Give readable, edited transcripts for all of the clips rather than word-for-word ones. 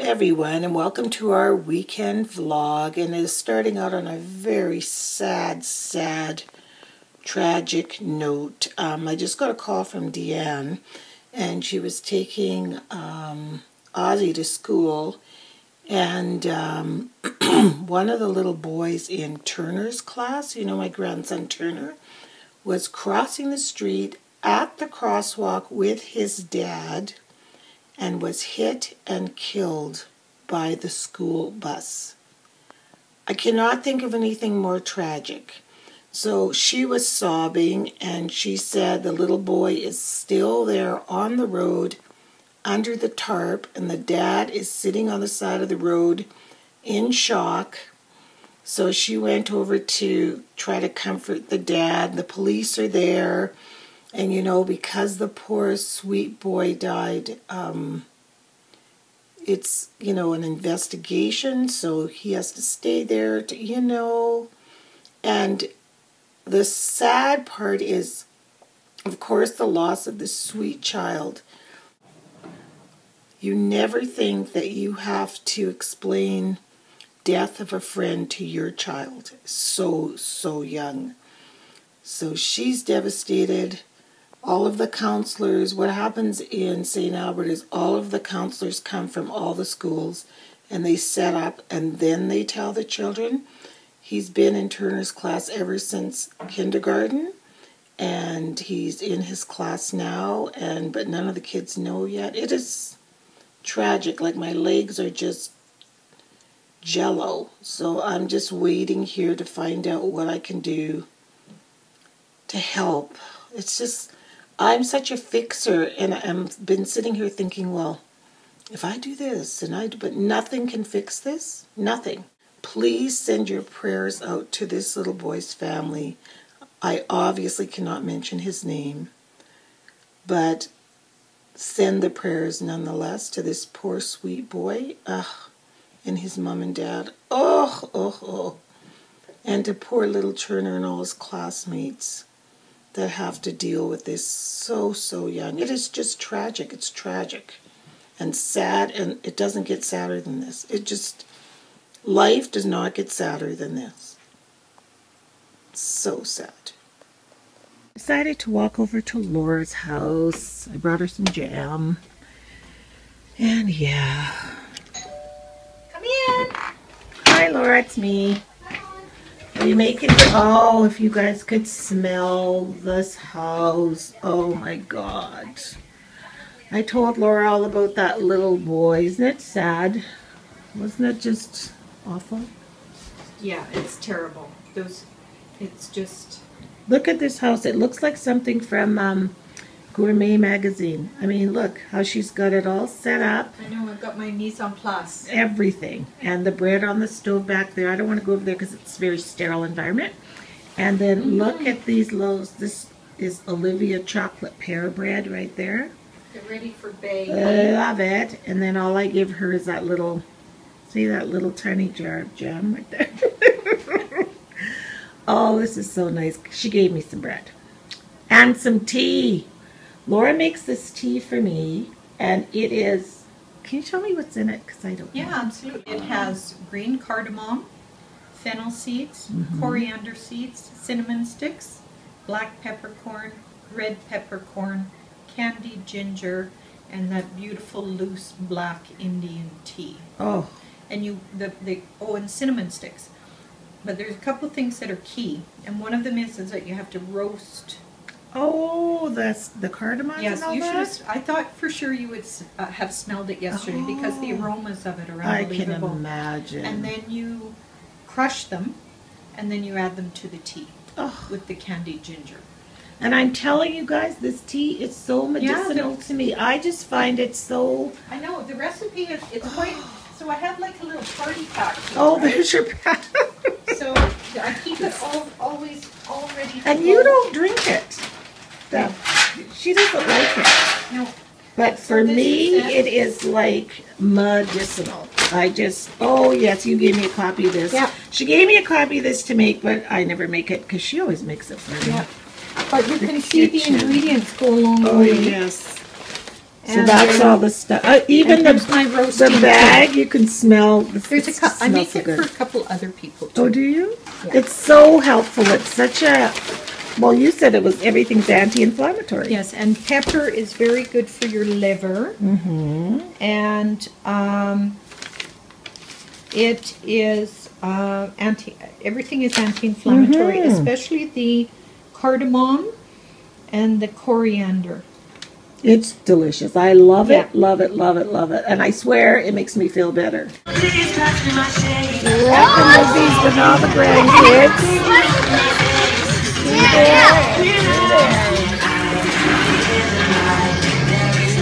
everyone, and welcome to our weekend vlog. And it is starting out on a very sad, tragic note. I just got a call from Deanne, and she was taking Ozzy to school, and one of the little boys in Turner's class, you know, my grandson Turner, was crossing the street at the crosswalk with his dad and was hit and killed by the school bus. I cannot think of anything more tragic. So she was sobbing, and she said the little boy is still there on the road under the tarp, and the dad is sitting on the side of the road in shock. So she went over to try to comfort the dad. The police are there. And, you know, because the poor sweet boy died, it's, you know, an investigation, so he has to stay there to, you know. And the sad part is, of course, the loss of this sweet child. You never think that you have to explain death of a friend to your child. So young. So she's devastated. All of the counselors, what happens in St. Albert is all of the counselors come from all the schools, and they set up, and then they tell the children. He's been in Turner's class ever since kindergarten, and he's in his class now, but none of the kids know yet. It is tragic. Like, my legs are just jello. So I'm just waiting here to find out what I can do to help. It's just, I'm such a fixer, and I've been sitting here thinking, well, if I do this, but nothing can fix this. Nothing. Please send your prayers out to this little boy's family. I obviously cannot mention his name, but send the prayers nonetheless to this poor sweet boy, and his mom and dad. And to poor little Turner and all his classmates that have to deal with this so young. It is just tragic. It's tragic and sad, and it doesn't get sadder than this. Life does not get sadder than this. It's so sad. Decided to walk over to Laura's house. I brought her some jam. And yeah. Come in. Hi, Laura, it's me. Are you making it? Oh, if you guys could smell this house. Oh my God. I told Laura all about that little boy. Isn't it sad? Wasn't it just awful? Yeah, it's terrible. It's just... Look at this house. It looks like something from Gourmet magazine. I mean, look how she's got it all set up. I know, I've got my mise en place. Everything. And the bread on the stove back there. I don't want to go over there because it's a very sterile environment. And then look at these loaves. This is Olivia chocolate pear bread right there. Get ready for baking. I love it. And then all I give her is that little, see that little tiny jar of jam right there. Oh, this is so nice. She gave me some bread. And some tea. Laura makes this tea for me, and it is, can you tell me what's in it? Because I don't know. Yeah, absolutely. It has green cardamom, fennel seeds, coriander seeds, cinnamon sticks, black peppercorn, red peppercorn, candied ginger, and that beautiful loose black Indian tea. Oh. And and cinnamon sticks. But there's a couple of things that are key, and one of them is that you have to roast. Oh, that's the cardamom. Yes, and all you that? should. I thought for sure you would have smelled it yesterday because the aromas of it are unbelievable. I can imagine. And then you crush them, and then you add them to the tea with the candied ginger. And I'm telling you guys, this tea is so medicinal to me. I just find it so... I know, the recipe is quite... So I have like a little party pack here, oh, right? There's your pack. So I keep it always all ready to And go. you don't drink it. She doesn't like it. No. But for me, it is like medicinal. Oh yes, you gave me a copy of this. Yeah. She gave me a copy of this to make, but I never make it because she always makes it for me. Yeah. But you can see the ingredients go along the way. Oh yes. So that's all the stuff. Even the bag, you can smell. There's I make it for a couple other people too. Oh, do you? Yeah. It's so helpful. It's such a, well, you said it was, everything's anti-inflammatory. Yes, and pepper is very good for your liver. Mm-hmm. And it is everything is anti-inflammatory, especially the cardamom and the coriander. It's delicious. I love it, love it, love it, love it. And I swear it makes me feel better. Happy movies with all the grandkids.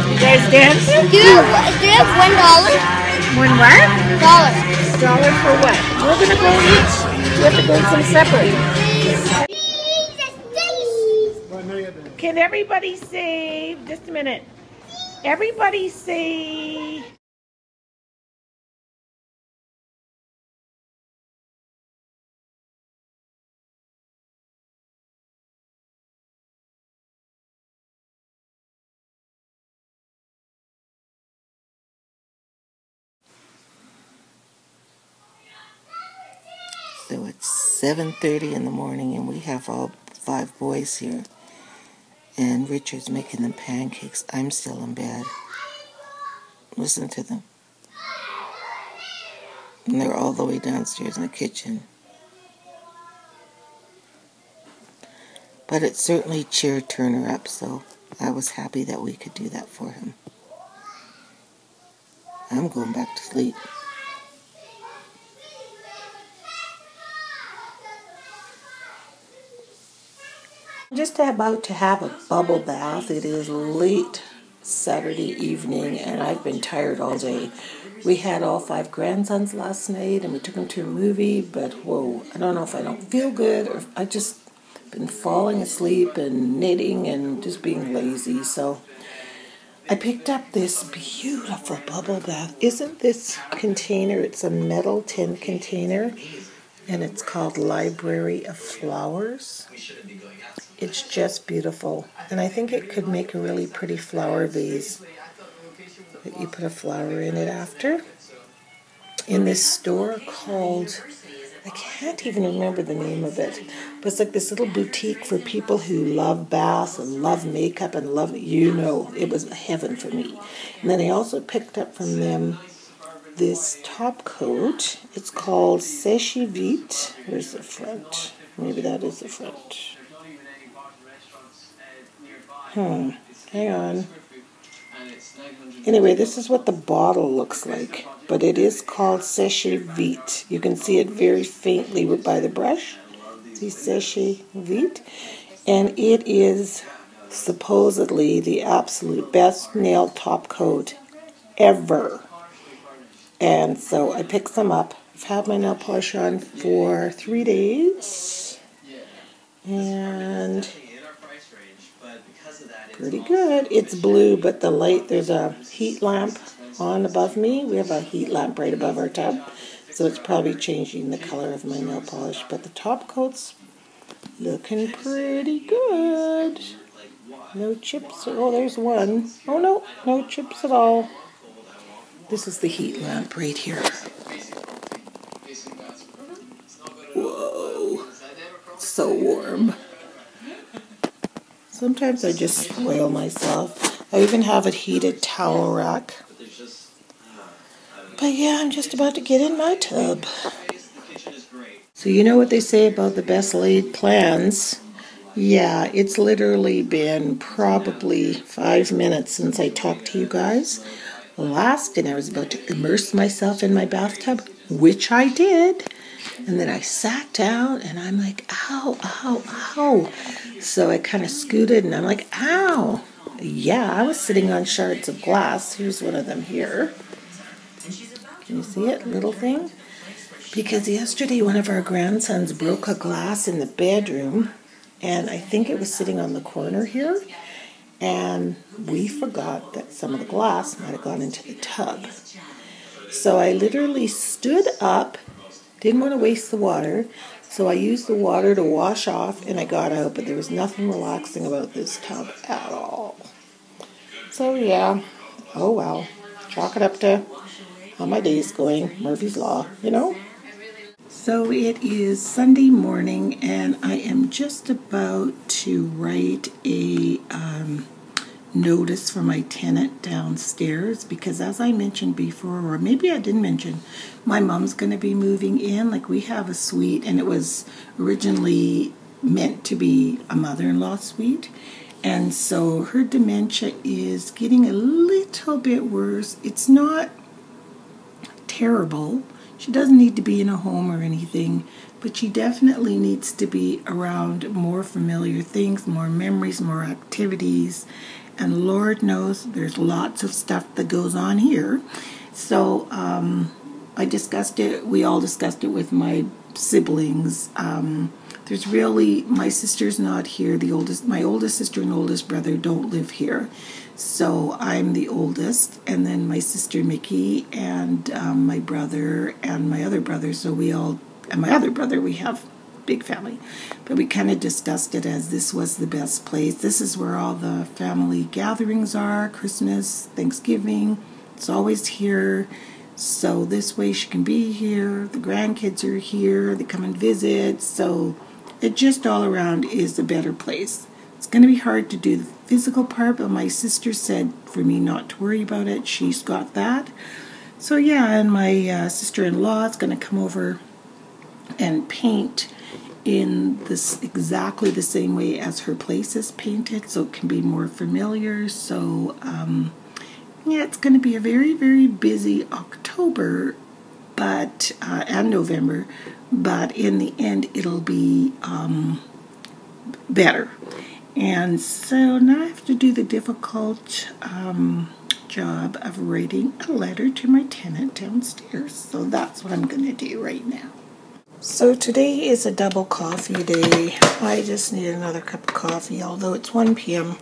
You guys dancing? Do you have $1? One what? $1 for what? We're gonna go each. We have to go some separate. Can everybody say, just a minute. Everybody say. So it's 7:30 in the morning and we have all 5 boys here. And Richard's making them pancakes. I'm still in bed. Listen to them. And they're all the way downstairs in the kitchen. But it certainly cheered Turner up, so I was happy that we could do that for him. I'm going back to sleep. I'm just about to have a bubble bath. It is late Saturday evening and I've been tired all day. We had all 5 grandsons last night and we took them to a movie, but whoa, I don't know if I don't feel good or if I just been falling asleep and knitting and just being lazy. So I picked up this beautiful bubble bath. Isn't this container, it's a metal tin container and it's called Library of Flowers. It's just beautiful. And I think it could make a really pretty flower vase. You put a flower in it after. In this store called, I can't even remember the name of it, but it's like this little boutique for people who love baths and love makeup and love, it was heaven for me. And then I also picked up from them this top coat. It's called Sept.27. Where's the front? Maybe that is the front. Hang on. Anyway, this is what the bottle looks like, but it is called Sept. You can see it very faintly by the brush. See Sept? And it is supposedly the absolute best nail top coat ever. And so I picked some up. I've had my nail polish on for 3 days. And pretty good. It's blue, but the light, there's a heat lamp on above me. We have a heat lamp right above our tub, so it's probably changing the color of my nail polish. But the top coat's looking pretty good. No chips. Oh, there's one. Oh, no. No chips at all. This is the heat lamp right here. Whoa. It's so warm. Sometimes I just spoil myself. I even have a heated towel rack. But yeah, I'm just about to get in my tub. So you know what they say about the best laid plans? Yeah, it's literally been probably 5 minutes since I talked to you guys last, and I was about to immerse myself in my bathtub, which I did. And then I sat down and I'm like, ow, ow, ow. So I kind of scooted and I'm like, ow. Yeah, I was sitting on shards of glass. Here's one of them here. Can you see it? Little thing. Because yesterday one of our grandsons broke a glass in the bedroom. And I think it was sitting on the corner here. And we forgot that some of the glass might have gone into the tub. So I literally stood up. Didn't want to waste the water, so I used the water to wash off, and I got out, but there was nothing relaxing about this tub at all. So yeah, oh well. Chalk it up to how my day's going. Murphy's Law, you know? So it is Sunday morning, and I am just about to write a notice for my tenant downstairs because, as I mentioned before, or maybe I didn't mention, my mom's going to be moving in. Like, we have a suite, and it was originally meant to be a mother-in-law suite. And so her dementia is getting a little bit worse. It's not terrible. She doesn't need to be in a home or anything, but she definitely needs to be around more familiar things, more memories, more activities. And Lord knows there's lots of stuff that goes on here. So I discussed it, we all discussed it with my siblings. There's really, my sister's not here. My oldest sister and oldest brother don't live here. So I'm the oldest, and then my sister Mickey, and my brother, and my other brother. So and my other brother, we have big family. But we kind of discussed it as this was the best place. This is where all the family gatherings are, Christmas, Thanksgiving. It's always here. So this way she can be here. The grandkids are here. They come and visit. So it just all around is a better place. It's going to be hard to do the physical part, but my sister said for me not to worry about it. She's got that. So yeah, and my sister-in-law is going to come over and paint in this exactly the same way as her place is painted, so it can be more familiar. So yeah, it's going to be a very, very busy October, but and November, but in the end it'll be better. And so now I have to do the difficult job of writing a letter to my tenant downstairs. So that's what I'm going to do right now. So today is a double coffee day. I just need another cup of coffee, although it's 1 p.m.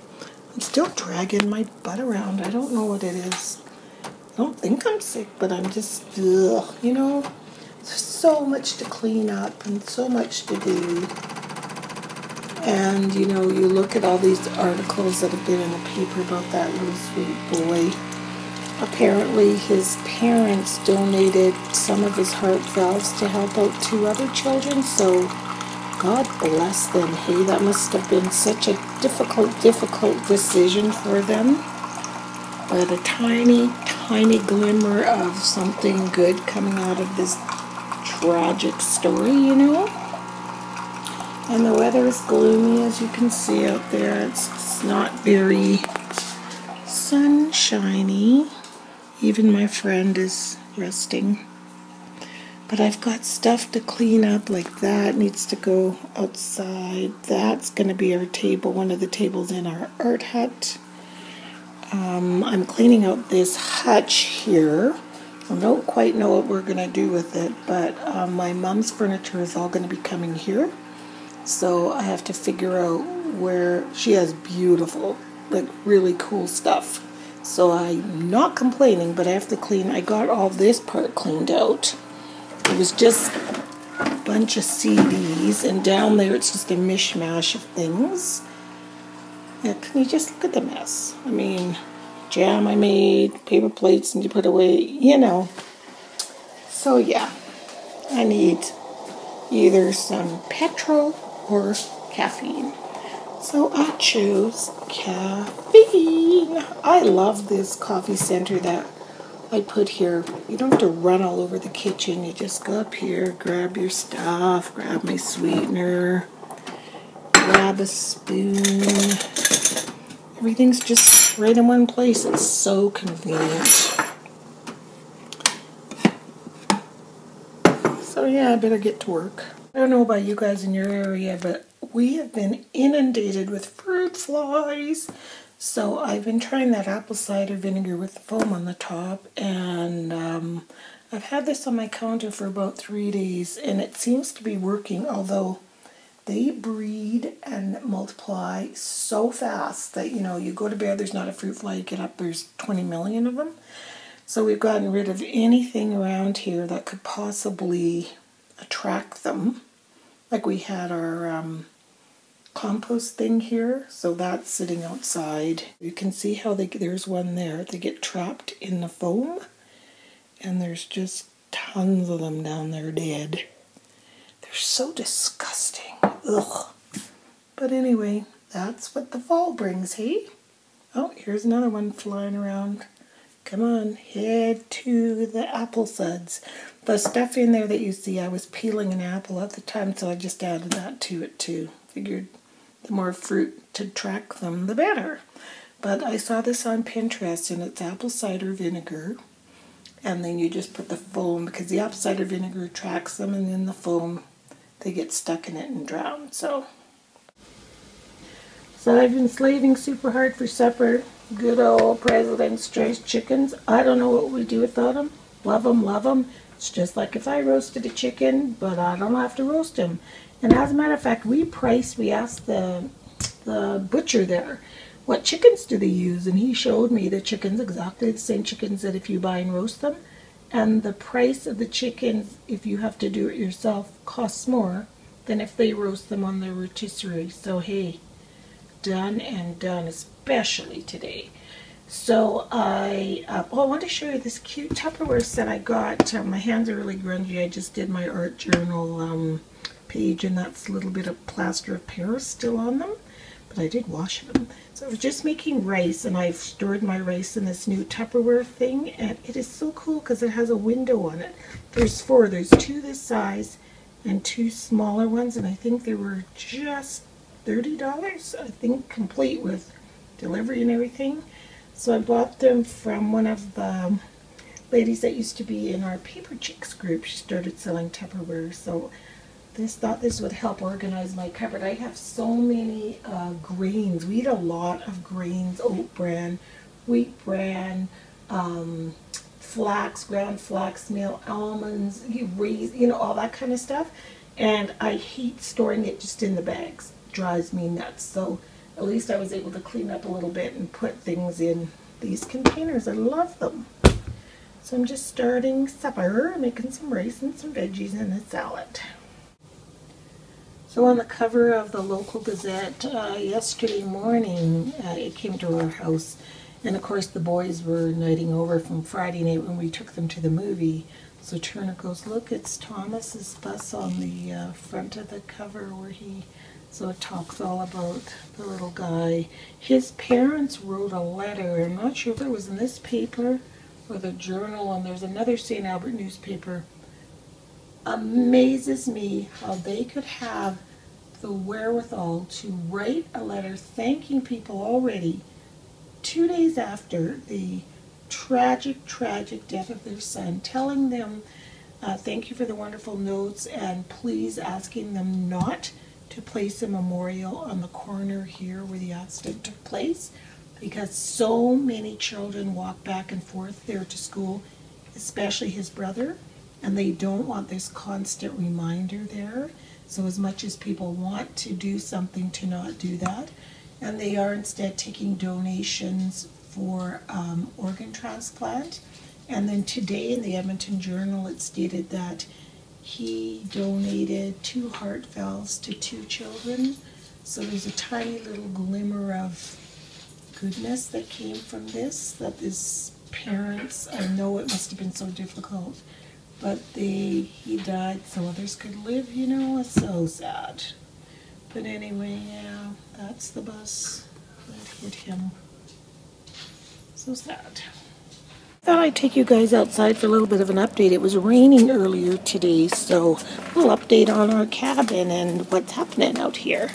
I'm still dragging my butt around. I don't know what it is. I don't think I'm sick, but I'm just, ugh, you know, there's so much to clean up and so much to do. And, you know, you look at all these articles that have been in the paper about that little sweet boy. Apparently his parents donated some of his heart valves to help out 2 other children, so God bless them. Hey, that must have been such a difficult decision for them. But a tiny, tiny glimmer of something good coming out of this tragic story, you know? And the weather is gloomy, as you can see out there. It's not very sunshiny. Even my friend is resting. But I've got stuff to clean up, like that needs to go outside. That's going to be our table, one of the tables in our art hut. I'm cleaning out this hutch here. I don't quite know what we're going to do with it, but my mom's furniture is all going to be coming here. So I have to figure out where she has beautiful, like really cool stuff. So I'm not complaining, but I have to clean. I got all this part cleaned out. It was just a bunch of CDs, and down there it's just a mishmash of things. Yeah, can you just look at the mess? I mean, jam I made, paper plates and you put away, you know. So yeah, I need either some petrol or caffeine. So I chose caffeine. I love this coffee center that I put here. You don't have to run all over the kitchen. You just go up here, grab your stuff, grab my sweetener, grab a spoon. Everything's just right in one place. It's so convenient. So yeah, I better get to work. I don't know about you guys in your area, but we have been inundated with fruit flies. So I've been trying that apple cider vinegar with the foam on the top, and I've had this on my counter for about 3 days, and it seems to be working, although they breed and multiply so fast that, you know, you go to bed, there's not a fruit fly, you get up, there's 20 million of them. So we've gotten rid of anything around here that could possibly attract them. Like we had our compost thing here. So that's sitting outside. You can see how there's one there. They get trapped in the foam. And there's just tons of them down there dead. They're so disgusting. Ugh. But anyway, that's what the fall brings, hey? Oh, here's another one flying around. Come on, head to the apple suds. The stuff in there that you see, I was peeling an apple at the time, so I just added that to it too. Figured the more fruit to track them, the better. But I saw this on Pinterest, and it's apple cider vinegar. And then you just put the foam, because the apple cider vinegar tracks them, and then the foam, they get stuck in it and drown. So I've been slaving super hard for supper. Good old President's Choice chickens. I don't know what we do without them. Love them, love them. It's just like if I roasted a chicken, but I don't have to roast them. And as a matter of fact, we asked the butcher there, what chickens do they use? And he showed me the chickens, exactly the same chickens that if you buy and roast them. And the price of the chickens, if you have to do it yourself, costs more than if they roast them on the rotisserie. So hey, done and done, especially today. So I want to show you this cute Tupperware set I got. My hands are really grungy. I just did my art journal page, and that's a little bit of plaster of Paris still on them. But I did wash them. So I was just making rice, and I've stored my rice in this new Tupperware thing, and it is so cool because it has a window on it. There's 4. There's 2 this size and 2 smaller ones, and I think they were just $30, I think, complete with delivery and everything. So I bought them from one of the ladies that used to be in our Paper Chicks group. She started selling Tupperware, so thought this would help organize my cupboard. I have so many grains. We eat a lot of grains: oat bran, wheat bran, flax, ground flax meal, almonds, all that kind of stuff. And I hate storing it just in the bags. It drives me nuts. So at least I was able to clean up a little bit and put things in these containers. I love them. So I'm just starting supper, making some rice and some veggies and a salad. So on the cover of the local Gazette yesterday morning, it came to our house, and of course the boys were nighting over from Friday night when we took them to the movie. So Turner goes, look, it's Thomas's bus on the front of the cover so it talks all about the little guy. His parents wrote a letter. I'm not sure if it was in this paper or the Journal, and there's another St. Albert newspaper. Amazes me how they could have the wherewithal to write a letter thanking people already 2 days after the tragic death of their son, telling them thank you for the wonderful notes, and please asking them not to place a memorial on the corner here where the accident took place, because so many children walk back and forth there to school, especially his brother, and they don't want this constant reminder there. So as much as people want to do something to not do that, and they are instead taking donations for organ transplant. And then today in the Edmonton Journal it stated that he donated 2 heart valves to 2 children. So there's a tiny little glimmer of goodness that came from this, that his parents, I know it must have been so difficult, but he died so others could live, it's so sad. But anyway, yeah, that's the bus that hit him. So sad. I thought I'd take you guys outside for a little bit of an update. It was raining earlier today, so a little update on our cabin and what's happening out here.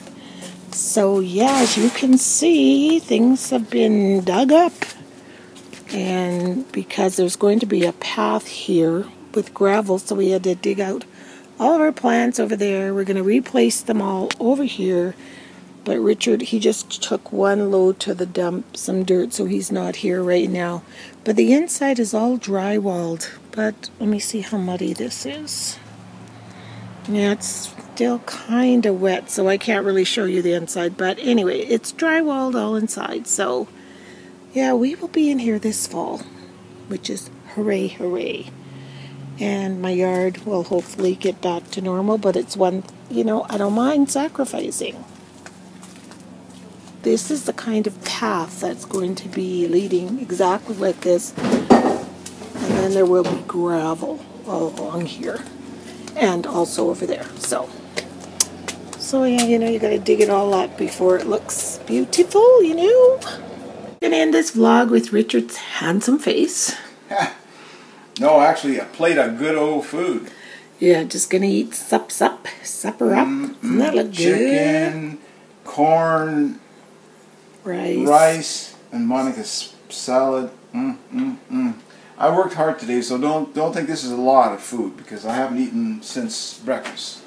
So yeah, as you can see, things have been dug up, and because there's going to be a path here with gravel, so we had to dig out all of our plants over there. We're going to replace them all over here, but Richard, he just took 1 load to the dump, some dirt, so he's not here right now. But the inside is all drywalled, but let me see how muddy this is. Yeah, it's still kind of wet, so I can't really show you the inside, but anyway, it's drywalled all inside. So yeah, we will be in here this fall, which is hooray, hooray. And my yard will hopefully get back to normal, but it's one, I don't mind sacrificing. this is the kind of path that's going to be leading exactly like this. And then there will be gravel all along here. And also over there. So yeah, you know, you gotta dig it all up before it looks beautiful, you know. I'm gonna end this vlog with Richard's handsome face. No, actually, a plate of good old food. Yeah, just gonna eat supper up. Doesn't that look good? Chicken, corn, rice, and Monica's salad. I worked hard today, so don't think this is a lot of food because I haven't eaten since breakfast.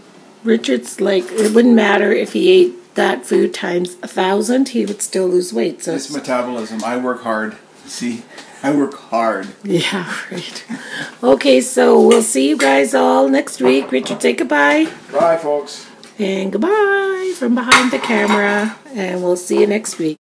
Richard's like, it wouldn't matter if he ate that food times 1,000, he would still lose weight. So it's metabolism. I work hard. See, I work hard. Yeah, right. Okay, so we'll see you guys all next week. Richard, say goodbye. Bye, folks. And goodbye from behind the camera, and we'll see you next week.